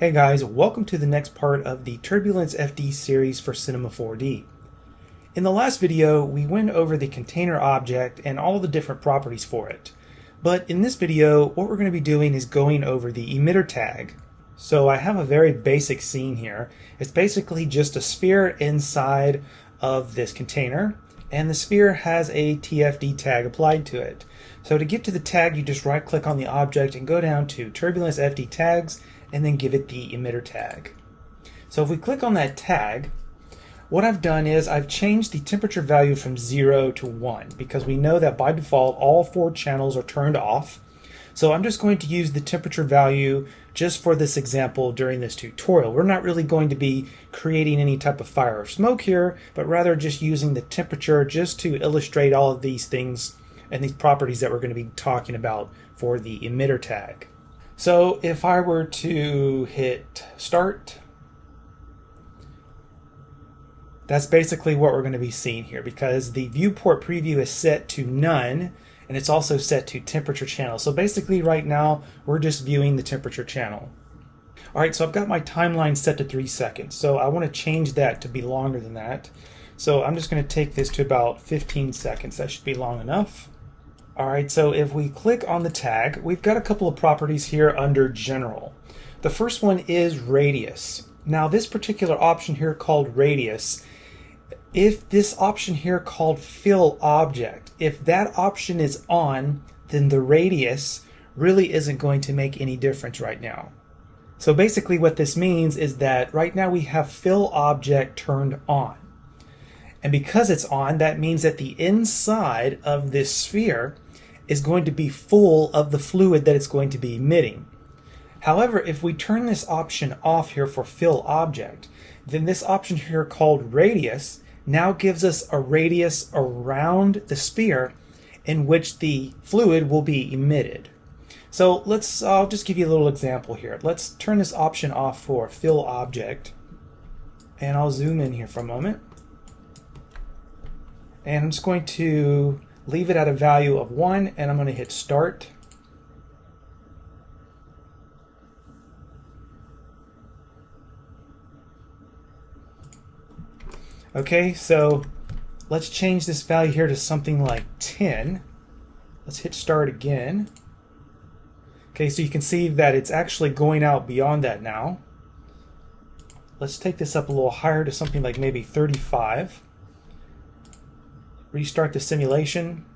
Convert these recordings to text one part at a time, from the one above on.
Hey guys, welcome to the next part of the TurbulenceFD series for Cinema 4D. In the last video, we went over the container object and all the different properties for it. But in this video, what we're going to be doing is going over the emitter tag. So I have a very basic scene here. It's basically just a sphere inside of this container, and the sphere has a TFD tag applied to it. So to get to the tag, you just right click on the object and go down to TurbulenceFD tags, and then give it the emitter tag. So if we click on that tag, what I've done is I've changed the temperature value from 0 to 1 because we know that by default all 4 channels are turned off. So I'm just going to use the temperature value just for this example during this tutorial. We're not really going to be creating any type of fire or smoke here, but rather just using the temperature just to illustrate all of these things and these properties that we're going to be talking about for the emitter tag. So if I were to hit start, that's basically what we're going to be seeing here because the viewport preview is set to none and it's also set to temperature channel. So basically right now we're just viewing the temperature channel. Alright, so I've got my timeline set to 3 seconds. So I want to change that to be longer than that. So I'm just going to take this to about 15 seconds. That should be long enough. Alright, so if we click on the tag, we've got a couple of properties here under General. The first one is Radius. Now this particular option here called Radius, if this option here called Fill Object, if that option is on, then the radius really isn't going to make any difference right now. So basically what this means is that right now we have Fill Object turned on. And because it's on, that means that the inside of this sphere is going to be full of the fluid that it's going to be emitting. However, if we turn this option off here for Fill Object, then this option here called Radius now gives us a radius around the sphere in which the fluid will be emitted. So I'll just give you a little example here. Let's turn this option off for Fill Object, and I'll zoom in here for a moment. And I'm just going to leave it at a value of 1, and I'm going to hit start. Okay, so let's change this value here to something like 10. Let's hit start again. Okay, so you can see that it's actually going out beyond that now. Let's take this up a little higher to something like maybe 35. Restart the simulation,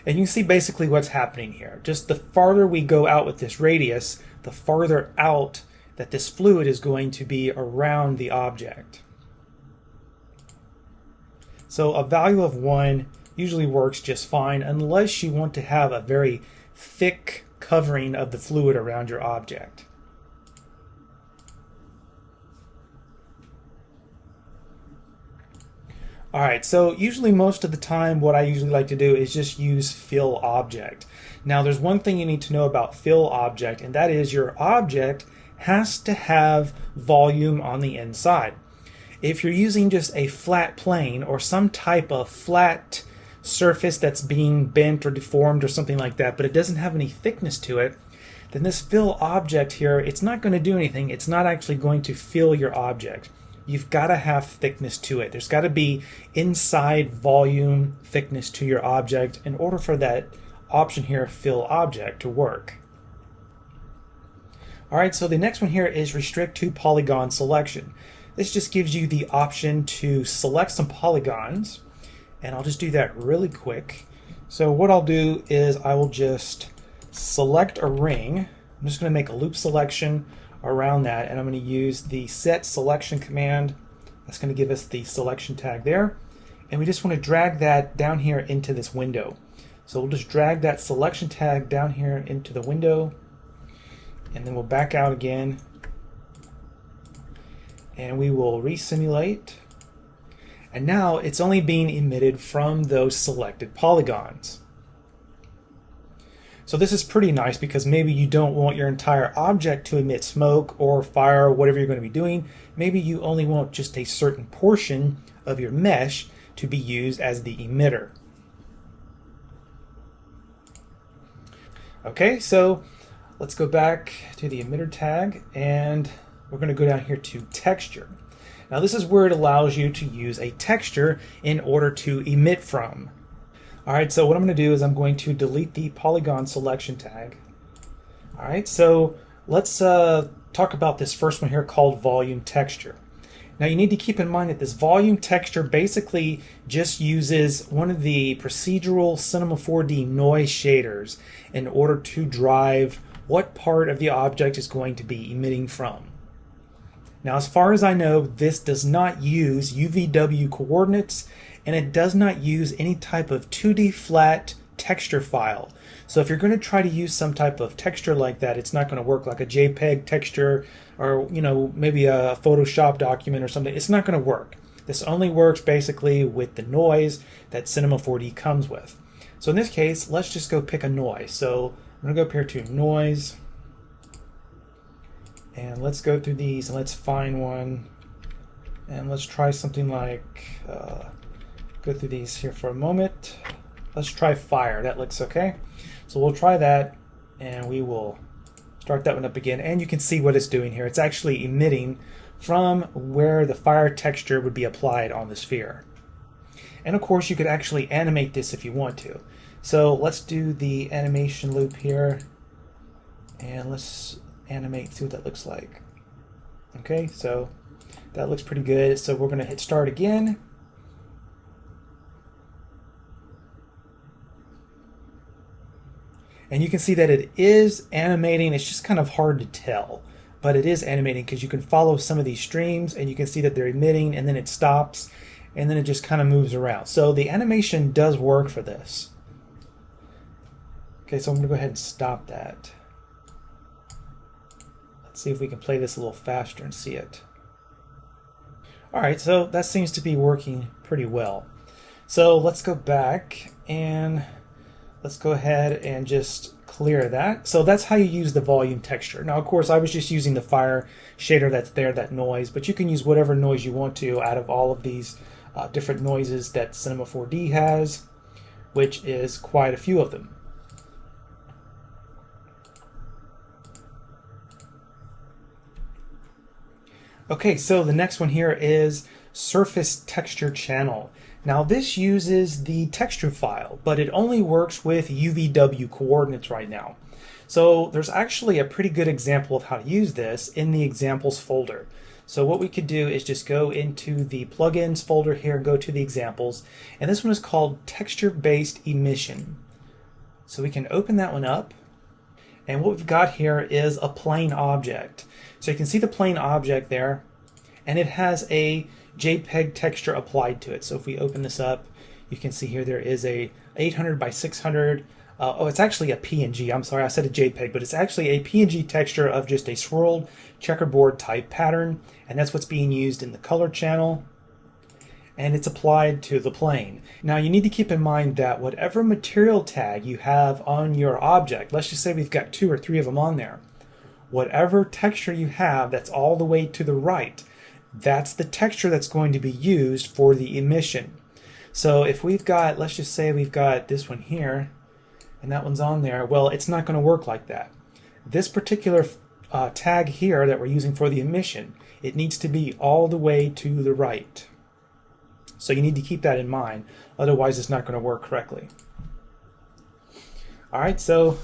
and you can see basically what's happening here. Just the farther we go out with this radius, the farther out that this fluid is going to be around the object. So a value of 1 usually works just fine unless you want to have a very thick covering of the fluid around your object. Alright, so usually most of the time what I usually like to do is just use Fill Object. Now there's one thing you need to know about Fill Object, and that is your object has to have volume on the inside. If you're using just a flat plane or some type of flat surface that's being bent or deformed or something like that, but it doesn't have any thickness to it, then this Fill Object here, it's not going to do anything. It's not actually going to fill your object. You've got to have thickness to it. There's got to be inside volume thickness to your object in order for that option here, Fill Object, to work. Alright, so the next one here is Restrict to Polygon Selection. This just gives you the option to select some polygons, and I'll just do that really quick. So what I'll do is I will just select a ring. I'm just going to make a loop selection around that, and I'm going to use the set selection command. That's going to give us the selection tag there, and we just want to drag that down here into this window. So we'll just drag that selection tag down here into the window, and then we'll back out again, and we will resimulate, and now it's only being emitted from those selected polygons. So this is pretty nice because maybe you don't want your entire object to emit smoke or fire or whatever you're going to be doing. Maybe you only want just a certain portion of your mesh to be used as the emitter. Okay, so let's go back to the emitter tag, and we're going to go down here to texture. Now this is where it allows you to use a texture in order to emit from. Alright, so what I'm going to do is I'm going to delete the polygon selection tag. Alright, so let's talk about this first one here called volume texture. Now you need to keep in mind that this volume texture basically just uses one of the procedural Cinema 4D noise shaders in order to drive what part of the object is going to be emitting from. Now as far as I know, this does not use UVW coordinates, and it does not use any type of 2D flat texture file. So if you're going to try to use some type of texture like that, it's not going to work, like a JPEG texture or maybe a Photoshop document or something. It's not going to work. This only works basically with the noise that Cinema 4D comes with. So in this case, let's just go pick a noise. So I'm going to go up here to noise, and let's go through these and let's find one, and let's try something like go through these here for a moment. Let's try fire. That looks okay. So we'll try that, and we will start that one up again, and you can see what it's doing here. It's actually emitting from where the fire texture would be applied on the sphere. And of course you could actually animate this if you want to. So let's do the animation loop here, and let's animate, see what that looks like. Okay, so that looks pretty good. So we're going to hit start again. And you can see that it is animating. It's just kind of hard to tell, but it is animating because you can follow some of these streams and you can see that they're emitting, and then it stops, and then it just kind of moves around. So the animation does work for this. Okay, so I'm going to go ahead and stop that. Let's see if we can play this a little faster and see it. Alright, so that seems to be working pretty well. So let's go back and let's go ahead and just clear that. So that's how you use the volume texture. Now, of course, I was just using the fire shader that's there, that noise, but you can use whatever noise you want to out of all of these different noises that Cinema 4D has, which is quite a few of them. Okay, so the next one here is surface texture channel. Now this uses the texture file, but it only works with UVW coordinates right now. So there's actually a pretty good example of how to use this in the examples folder. So what we could do is just go into the plugins folder here and go to the examples, and this one is called texture-based emission. So we can open that one up, and what we've got here is a plane object. So you can see the plane object there, and it has a JPEG texture applied to it. So if we open this up, you can see here there is a 800 by 600. Oh, it's actually a PNG. I'm sorry, I said a JPEG, but it's actually a PNG texture of just a swirled checkerboard type pattern, and that's what's being used in the color channel, and it's applied to the plane. Now you need to keep in mind that whatever material tag you have on your object, let's just say we've got 2 or 3 of them on there, whatever texture you have that's all the way to the right, that's the texture that's going to be used for the emission. So if we've got, let's just say we've got this one here, and that one's on there, well, it's not going to work like that. This particular tag here that we're using for the emission, it needs to be all the way to the right. So you need to keep that in mind, otherwise it's not going to work correctly. Alright, so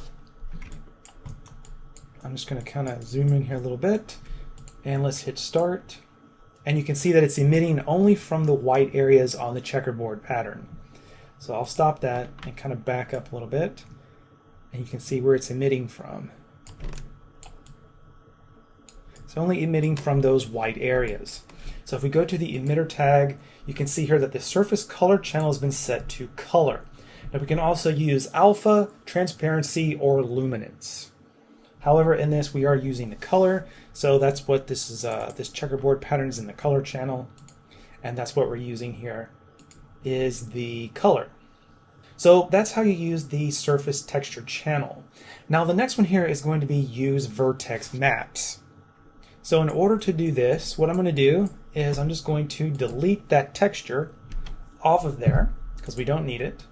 I'm just going to kind of zoom in here a little bit, and let's hit start. And you can see that it's emitting only from the white areas on the checkerboard pattern. So I'll stop that and kind of back up a little bit, and you can see where it's emitting from. It's only emitting from those white areas. So if we go to the emitter tag, you can see here that the surface color channel has been set to color. Now we can also use alpha, transparency, or luminance. However, in this we are using the color, so that's what this is. This checkerboard pattern is in the color channel, and that's what we're using here is the color. So that's how you use the surface texture channel. Now the next one here is going to be use vertex maps. So in order to do this, what I'm going to do is I'm just going to delete that texture off of there because we don't need it.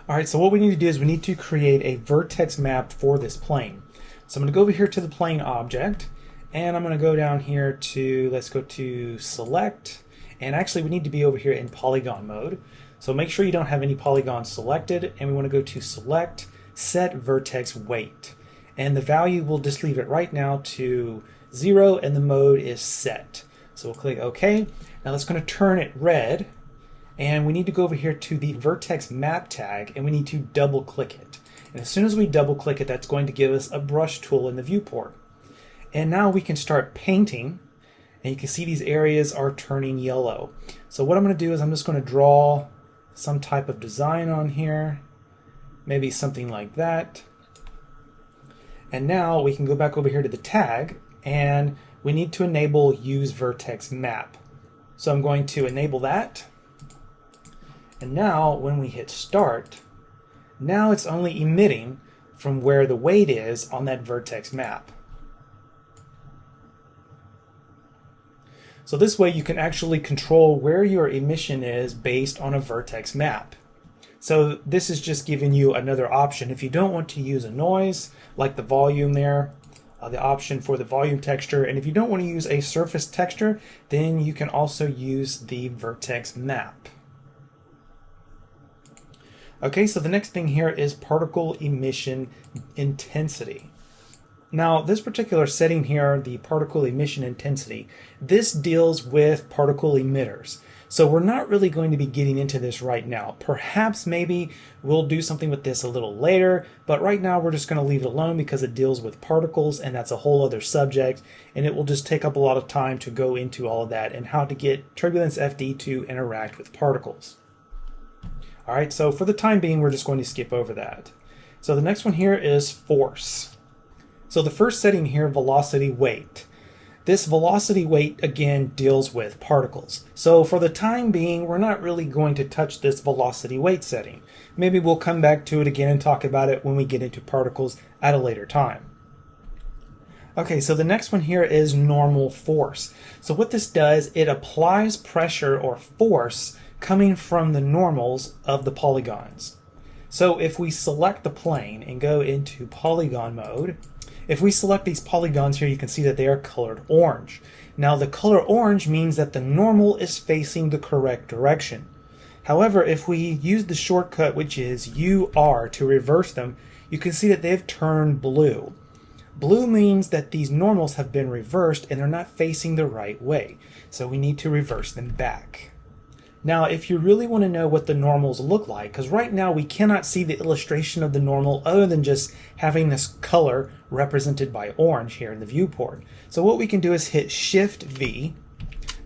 Alright, so what we need to do is we need to create a vertex map for this plane. So I'm going to go over here to the plane object, and I'm going to go down here to, let's go to select, and actually we need to be over here in polygon mode. So make sure you don't have any polygons selected, and we want to go to select, set vertex weight. And the value, we'll just leave it right now to 0, and the mode is set. So we'll click OK. Now that's going to turn it red, and we need to go over here to the vertex map tag, and we need to double click it. And as soon as we double click it, that's going to give us a brush tool in the viewport. And now we can start painting, and you can see these areas are turning yellow. So what I'm going to do is I'm just going to draw some type of design on here, maybe something like that. And now we can go back over here to the tag, and we need to enable use vertex map. So I'm going to enable that. And now when we hit start, now it's only emitting from where the weight is on that vertex map. So this way you can actually control where your emission is based on a vertex map. So this is just giving you another option. If you don't want to use a noise, like the volume there, the option for the volume texture, and if you don't want to use a surface texture, then you can also use the vertex map. Okay, so the next thing here is particle emission intensity. Now, this particular setting here, the particle emission intensity, this deals with particle emitters. So we're not really going to be getting into this right now. Perhaps maybe we'll do something with this a little later, but right now we're just going to leave it alone because it deals with particles, and that's a whole other subject, and it will just take up a lot of time to go into all of that and how to get TurbulenceFD to interact with particles. All right, so for the time being, we're just going to skip over that. So the next one here is force. So the first setting here, velocity weight. This velocity weight, again, deals with particles. So for the time being, we're not really going to touch this velocity weight setting. Maybe we'll come back to it again and talk about it when we get into particles at a later time. Okay, so the next one here is normal force. So what this does, it applies pressure or force coming from the normals of the polygons. So if we select the plane and go into polygon mode, if we select these polygons here, you can see that they are colored orange. Now the color orange means that the normal is facing the correct direction. However, if we use the shortcut, which is UR, to reverse them, you can see that they've turned blue. Blue means that these normals have been reversed and they're not facing the right way. So we need to reverse them back. Now, if you really want to know what the normals look like, because right now we cannot see the illustration of the normal other than just having this color represented by orange here in the viewport. So what we can do is hit Shift V.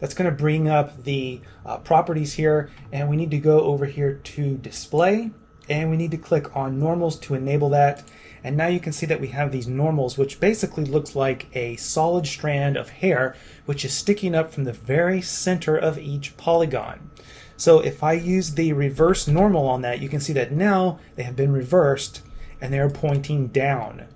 That's going to bring up the properties here, and we need to go over here to display, and we need to click on normals to enable that. And now you can see that we have these normals, which basically looks like a solid strand of hair, which is sticking up from the very center of each polygon. So if I use the reverse normal on that, you can see that now they have been reversed and they're pointing down.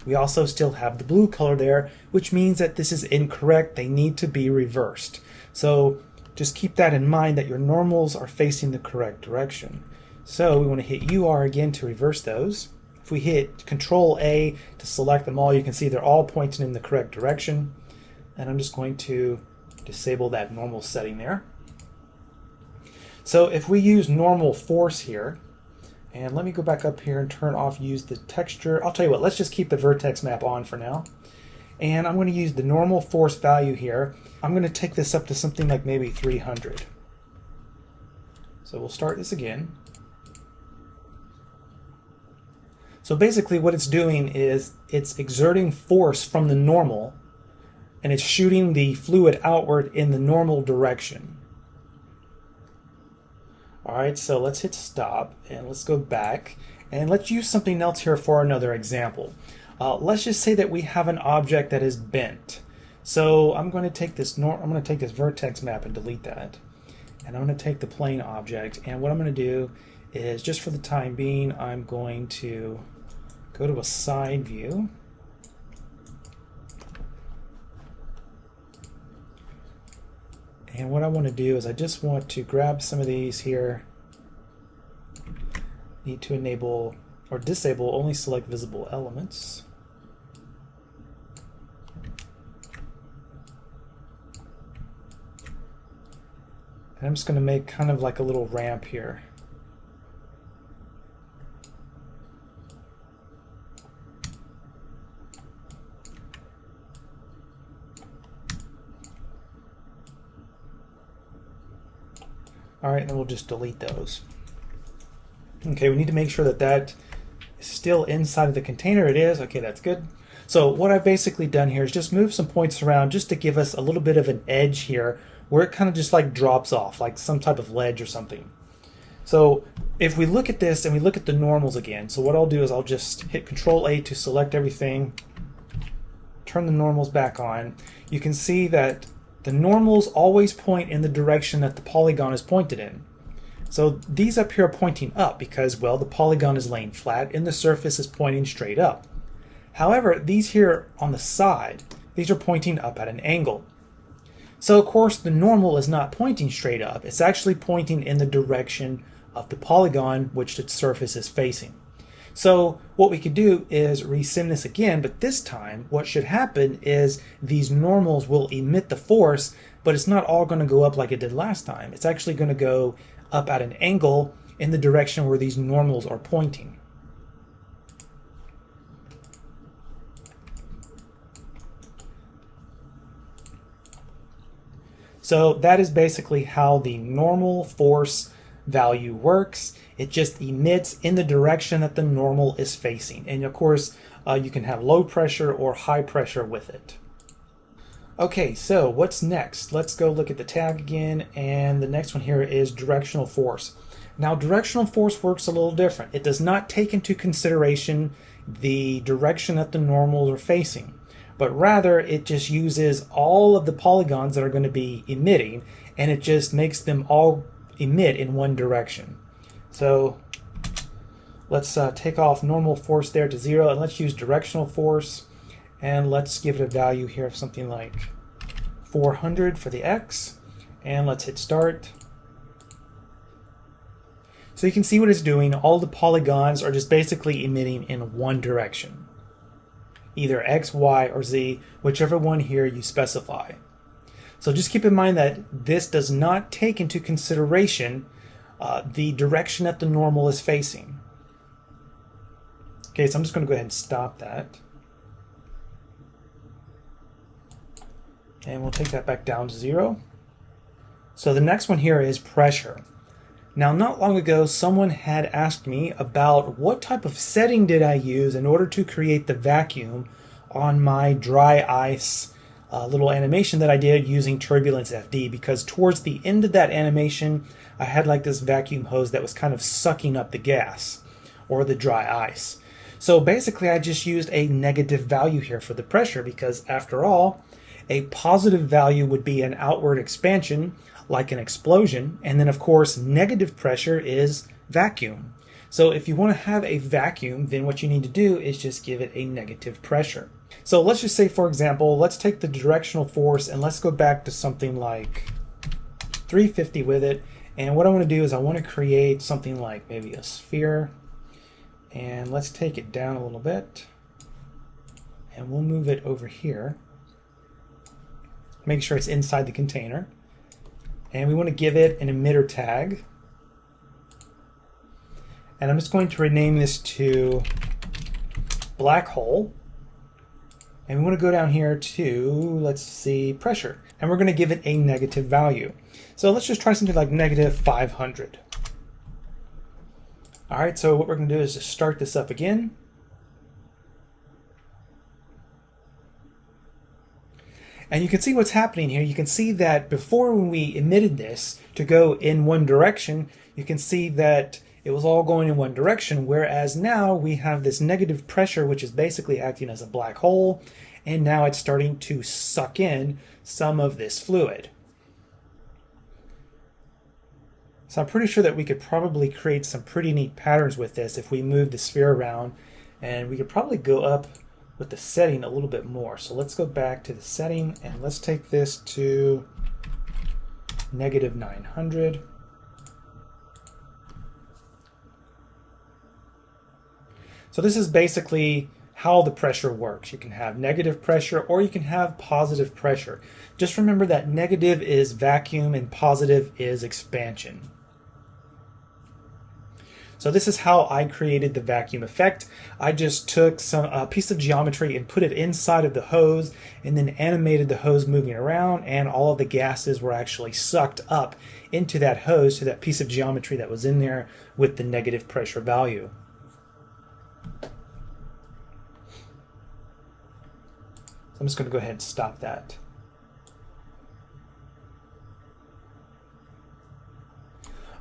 We also still have the blue color there, which means that this is incorrect. They need to be reversed. So just keep that in mind, that your normals are facing the correct direction. So we want to hit UR again to reverse those. If we hit Control A to select them all, you can see they're all pointing in the correct direction. And I'm just going to disable that normal setting there. So if we use normal force here, and let me go back up here and turn off use the texture. I'll tell you what, let's just keep the vertex map on for now. And I'm going to use the normal force value here. I'm going to take this up to something like maybe 300. So we'll start this again. So basically what it's doing is it's exerting force from the normal, and it's shooting the fluid outward in the normal direction. Alright, so let's hit stop and let's go back and let's use something else here for another example. Let's just say that we have an object that is bent. So I'm going to take this vertex map and delete that. And I'm going to take the plane object, and what I'm going to do is, just for the time being, I'm going to go to a side view. And what I want to do is I just want to grab some of these here. Need to enable or disable only select visible elements. And I'm just going to make kind of like a little ramp here. All right, and then we'll just delete those. Okay, we need to make sure that that is still inside of the container. It is. Okay, that's good. So what I've basically done here is just move some points around just to give us a little bit of an edge here where it kind of just like drops off, like some type of ledge or something. So if we look at this and we look at the normals again, so what I'll do is I'll just hit Control-A to select everything, turn the normals back on. You can see that the normals always point in the direction that the polygon is pointed in. So these up here are pointing up because, well, the polygon is laying flat and the surface is pointing straight up. However, these here on the side, these are pointing up at an angle. So of course the normal is not pointing straight up, it's actually pointing in the direction of the polygon which the surface is facing. So what we could do is resim this again, but this time what should happen is these normals will emit the force, but it's not all going to go up like it did last time. It's actually going to go up at an angle in the direction where these normals are pointing. So that is basically how the normal force value works. It just emits in the direction that the normal is facing. And of course, you can have low pressure or high pressure with it. Okay, so what's next? Let's go look at the tag again, and the next one here is directional force. Now, directional force works a little different. It does not take into consideration the direction that the normals are facing, but rather it just uses all of the polygons that are going to be emitting, and it just makes them all emit in one direction. So let's take off normal force there to 0, and let's use directional force, and let's give it a value here of something like 400 for the X, and let's hit start. So you can see what it's doing. All the polygons are just basically emitting in one direction, either X, Y, or Z, whichever one here you specify. So just keep in mind that this does not take into consideration the direction that the normal is facing. Okay, so I'm just going to go ahead and stop that. And we'll take that back down to 0. So the next one here is pressure. Now, not long ago, someone had asked me about what type of setting did I use in order to create the vacuum on my dry ice little animation that I did using TurbulenceFD, because towards the end of that animation, I had like this vacuum hose that was kind of sucking up the gas or the dry ice. So basically, I just used a negative value here for the pressure because, after all, a positive value would be an outward expansion, like an explosion, and then of course negative pressure is vacuum. So if you want to have a vacuum, then what you need to do is just give it a negative pressure. So let's just say, for example, let's take the directional force and let's go back to something like 350 with it, and what I want to do is I want to create something like maybe a sphere, and let's take it down a little bit, and we'll move it over here. Make sure it's inside the container. And we want to give it an emitter tag. And I'm just going to rename this to black hole. And we want to go down here to, let's see, pressure. And we're going to give it a negative value. So let's just try something like negative 500. All right, so what we're going to do is just start this up again. And you can see what's happening here. You can see that before, when we emitted this to go in one direction, you can see that it was all going in one direction, whereas now we have this negative pressure, which is basically acting as a black hole, and now it's starting to suck in some of this fluid. So I'm pretty sure that we could probably create some pretty neat patterns with this if we move the sphere around, and we could probably go up with the setting a little bit more. So let's go back to the setting and let's take this to negative 900. So this is basically how the pressure works. You can have negative pressure or you can have positive pressure. Just remember that negative is vacuum and positive is expansion. So this is how I created the vacuum effect. I just took a piece of geometry and put it inside of the hose and then animated the hose moving around, and all of the gases were actually sucked up into that hose, to that piece of geometry that was in there with the negative pressure value. So I'm just going to go ahead and stop that.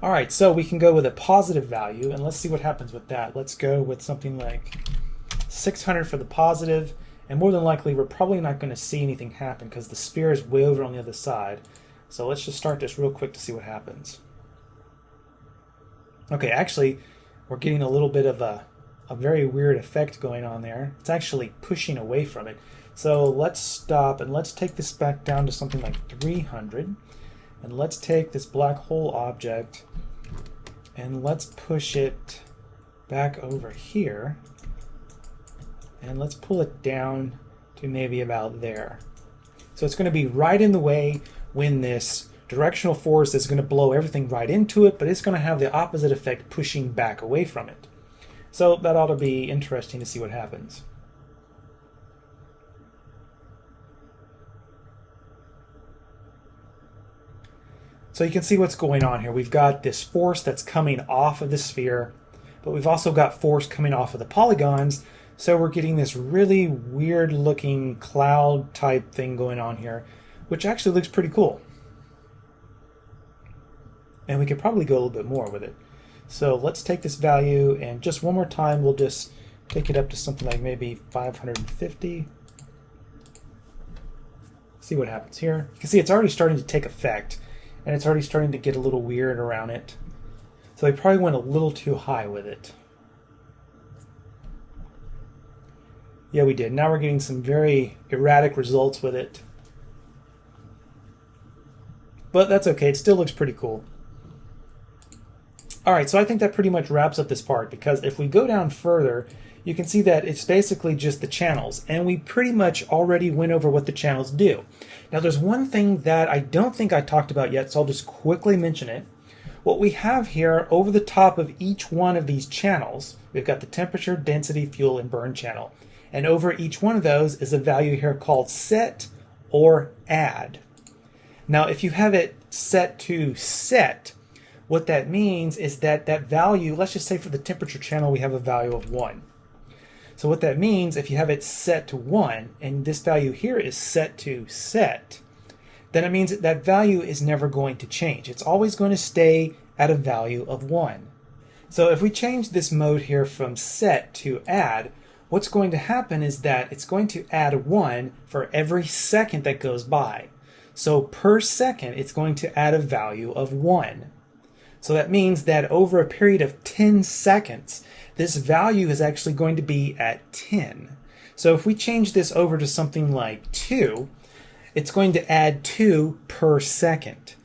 All right, so we can go with a positive value, and let's see what happens with that. Let's go with something like 600 for the positive, and more than likely we're probably not going to see anything happen because the sphere is way over on the other side. So let's just start this real quick to see what happens. Okay, actually, we're getting a little bit of a very weird effect going on there. It's actually pushing away from it. So let's stop and let's take this back down to something like 300. And let's take this black hole object and let's push it back over here. And let's pull it down to maybe about there. So it's going to be right in the way when this directional force is going to blow everything right into it, but it's going to have the opposite effect, pushing back away from it. So that ought to be interesting to see what happens. So you can see what's going on here. We've got this force that's coming off of the sphere, but we've also got force coming off of the polygons. So we're getting this really weird looking cloud type thing going on here, which actually looks pretty cool. And we could probably go a little bit more with it. So let's take this value and just one more time, we'll just take it up to something like maybe 550. See what happens here. You can see it's already starting to take effect. And it's already starting to get a little weird around it. So they probably went a little too high with it. Yeah, we did. Now we're getting some very erratic results with it. But that's okay. It still looks pretty cool. All right, so I think that pretty much wraps up this part, because if we go down further, you can see that it's basically just the channels, and we pretty much already went over what the channels do. Now there's one thing that I don't think I talked about yet, so I'll just quickly mention it. What we have here over the top of each one of these channels, we've got the temperature, density, fuel, and burn channel. And over each one of those is a value here called set or add. Now if you have it set to set, what that means is that that value, let's just say for the temperature channel we have a value of 1. So what that means, if you have it set to 1, and this value here is set to set, then it means that that value is never going to change. It's always going to stay at a value of 1. So if we change this mode here from set to add, what's going to happen is that it's going to add 1 for every second that goes by. So per second, it's going to add a value of 1. So that means that over a period of 10 seconds, this value is actually going to be at 10. So if we change this over to something like 2, it's going to add 2 per second.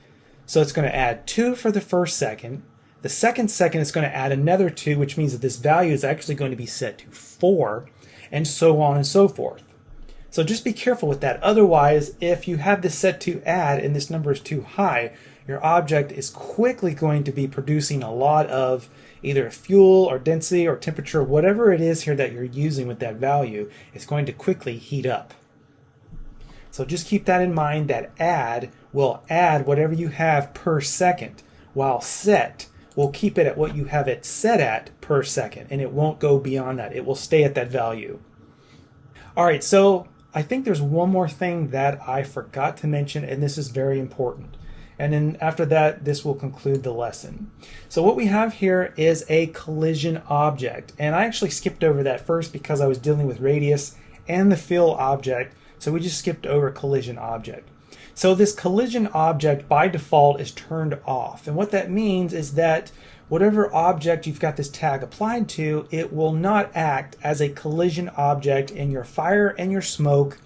So it's going to add 2 for the first second. The second second is going to add another 2, which means that this value is actually going to be set to 4, and so on and so forth. So just be careful with that. Otherwise, if you have this set to add and this number is too high, your object is quickly going to be producing a lot of either fuel or density or temperature, whatever it is here that you're using with that value, is going to quickly heat up. So just keep that in mind, that add will add whatever you have per second, while set will keep it at what you have it set at per second, and it won't go beyond that. It will stay at that value. All right, so I think there's one more thing that I forgot to mention, and this is very important. And then after that, this will conclude the lesson. So what we have here is a collision object. And I actually skipped over that first because I was dealing with radius and the fill object. So we just skipped over collision object. So this collision object by default is turned off. And what that means is that whatever object you've got this tag applied to, it will not act as a collision object, and your fire and your smoke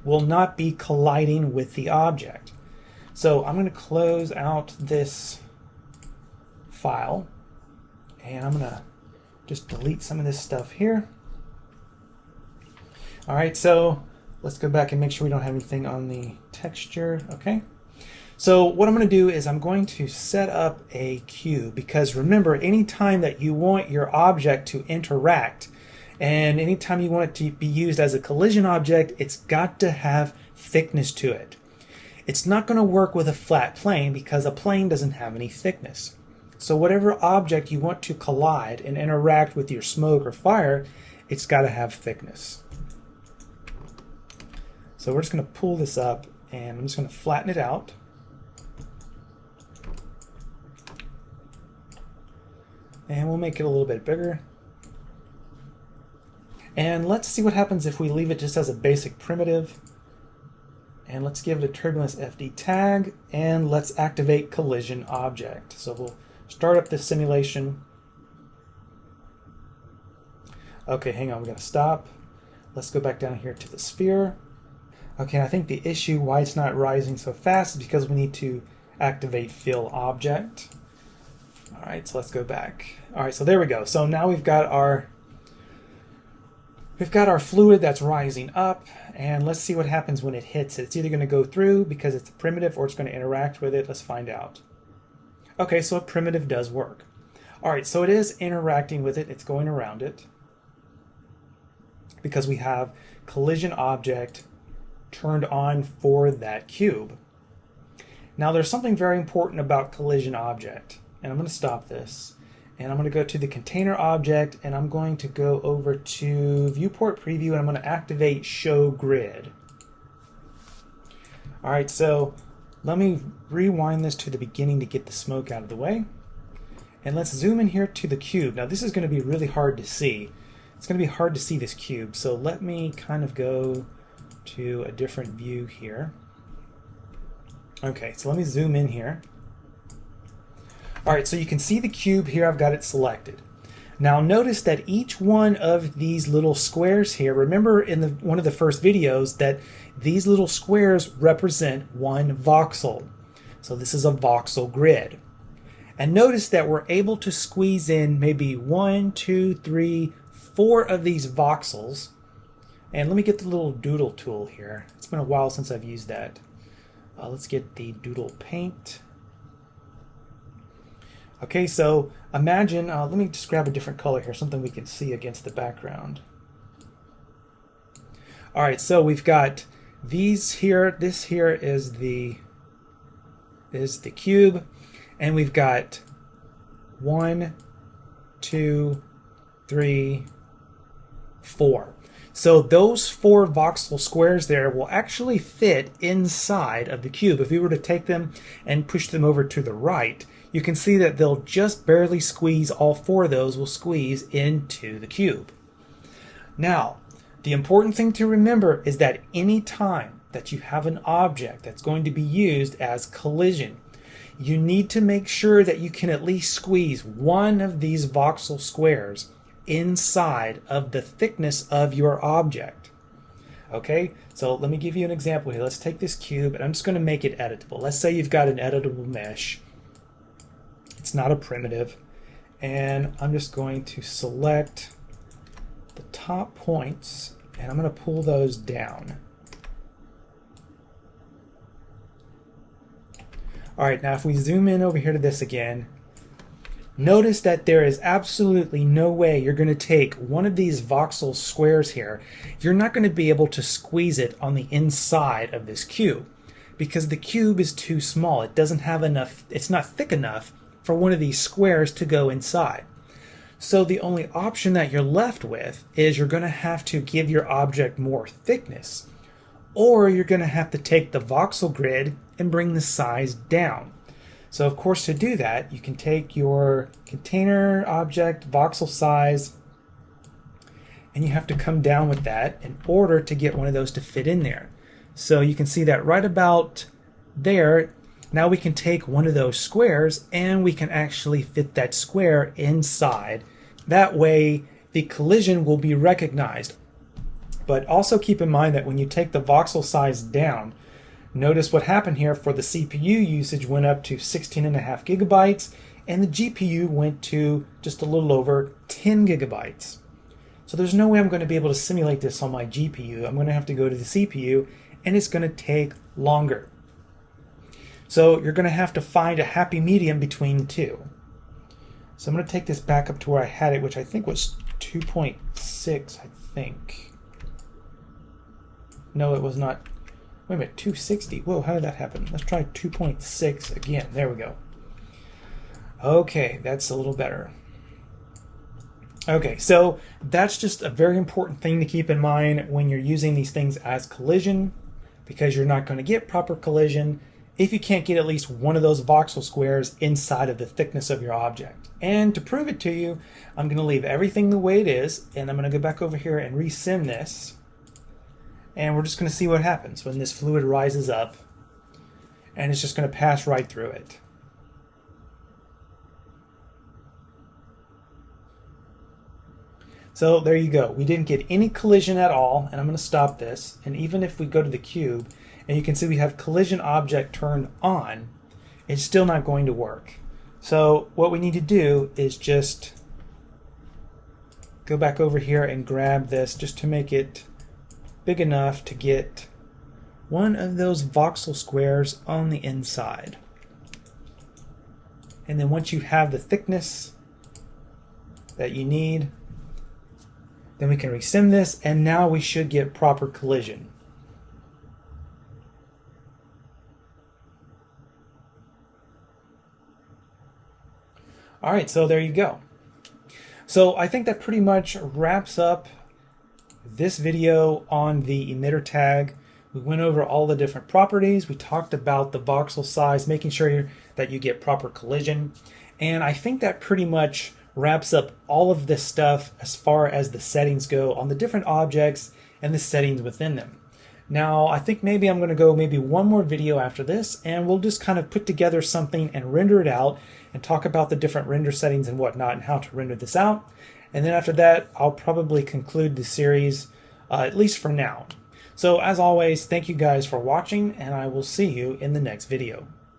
will not be colliding with the object. So I'm going to close out this file, and I'm going to just delete some of this stuff here. All right, so let's go back and make sure we don't have anything on the texture. Okay. So what I'm going to do is I'm going to set up a cube, because remember, anytime that you want your object to interact and anytime you want it to be used as a collision object, it's got to have thickness to it. It's not going to work with a flat plane because a plane doesn't have any thickness. So whatever object you want to collide and interact with your smoke or fire, it's got to have thickness. So we're just going to pull this up and I'm just going to flatten it out. And we'll make it a little bit bigger. And let's see what happens if we leave it just as a basic primitive. And let's give it a TurbulenceFD tag, and let's activate collision object. So we'll start up this simulation. Okay, hang on, we gotta stop. Let's go back down here to the sphere. Okay, I think the issue why it's not rising so fast is because we need to activate fill object. All right, so let's go back. All right, so there we go. So now we've got our fluid that's rising up, and let's see what happens when it hits it. It's either going to go through because it's a primitive, or it's going to interact with it. Let's find out. Okay, so a primitive does work. All right, so it is interacting with it. It's going around it because we have collision object turned on for that cube. Now there's something very important about collision object, and I'm going to stop this. And I'm going to go to the container object, and I'm going to go over to viewport preview, and I'm going to activate show grid. All right, so let me rewind this to the beginning to get the smoke out of the way. And let's zoom in here to the cube. Now this is going to be really hard to see. It's going to be hard to see this cube. So let me kind of go to a different view here. Okay, so let me zoom in here. All right, so you can see the cube here. I've got it selected. Now notice that each one of these little squares here, remember in one of the first videos that these little squares represent one voxel. So this is a voxel grid. And notice that we're able to squeeze in maybe 1, 2, 3, 4 of these voxels. And let me get the little doodle tool here. It's been a while since I've used that. Let's get the doodle paint. Okay, so imagine, let me just grab a different color here, something we can see against the background. All right, so we've got these here. This here is the cube, and we've got 1, 2, 3, 4. So those 4 voxel squares there will actually fit inside of the cube. If we were to take them and push them over to the right, you can see that they'll just barely squeeze, all 4 of those will squeeze into the cube. Now, the important thing to remember is that any time that you have an object that's going to be used as collision, you need to make sure that you can at least squeeze one of these voxel squares inside of the thickness of your object. Okay, so let me give you an example here. Let's take this cube, and I'm just going to make it editable. Let's say you've got an editable mesh. It's not a primitive, and I'm just going to select the top points, and I'm going to pull those down. All right, now if we zoom in over here to this again, notice that there is absolutely no way you're going to take one of these voxel squares here. You're not going to be able to squeeze it on the inside of this cube because the cube is too small. It doesn't have enough, it's not thick enough for one of these squares to go inside. So the only option that you're left with is you're going to have to give your object more thickness, or you're going to have to take the voxel grid and bring the size down. So of course, to do that, you can take your container object voxel size, and you have to come down with that in order to get one of those to fit in there. So you can see that right about there. Now we can take one of those squares and we can actually fit that square inside. That way the collision will be recognized. But also keep in mind that when you take the voxel size down, notice what happened here for the CPU usage went up to 16.5 gigabytes, and the GPU went to just a little over 10 gigabytes. So there's no way I'm going to be able to simulate this on my GPU. I'm going to have to go to the CPU, and it's going to take longer. So you're going to have to find a happy medium between the two. So I'm going to take this back up to where I had it, which I think was 2.6, I think. No, it was not. Wait a minute, 260. Whoa, how did that happen? Let's try 2.6 again. There we go. Okay, that's a little better. Okay, so that's just a very important thing to keep in mind when you're using these things as collision, because you're not going to get proper collision if you can't get at least one of those voxel squares inside of the thickness of your object. And to prove it to you, I'm going to leave everything the way it is, and I'm going to go back over here and resim this. And we're just going to see what happens when this fluid rises up, and it's just going to pass right through it. So there you go. We didn't get any collision at all, and I'm going to stop this. And even if we go to the cube, and you can see we have collision object turned on, it's still not going to work. So what we need to do is just go back over here and grab this just to make it big enough to get one of those voxel squares on the inside. And then once you have the thickness that you need, then we can resim this, and now we should get proper collision. All right, so there you go. So I think that pretty much wraps up this video on the emitter tag. We went over all the different properties. We talked about the voxel size, making sure that you get proper collision. And I think that pretty much wraps up all of this stuff as far as the settings go on the different objects and the settings within them. Now, I think maybe I'm going to go one more video after this, and we'll just kind of put together something and render it out and talk about the different render settings and whatnot and how to render this out. And then after that, I'll probably conclude the series, at least for now. So as always, thank you guys for watching, and I will see you in the next video.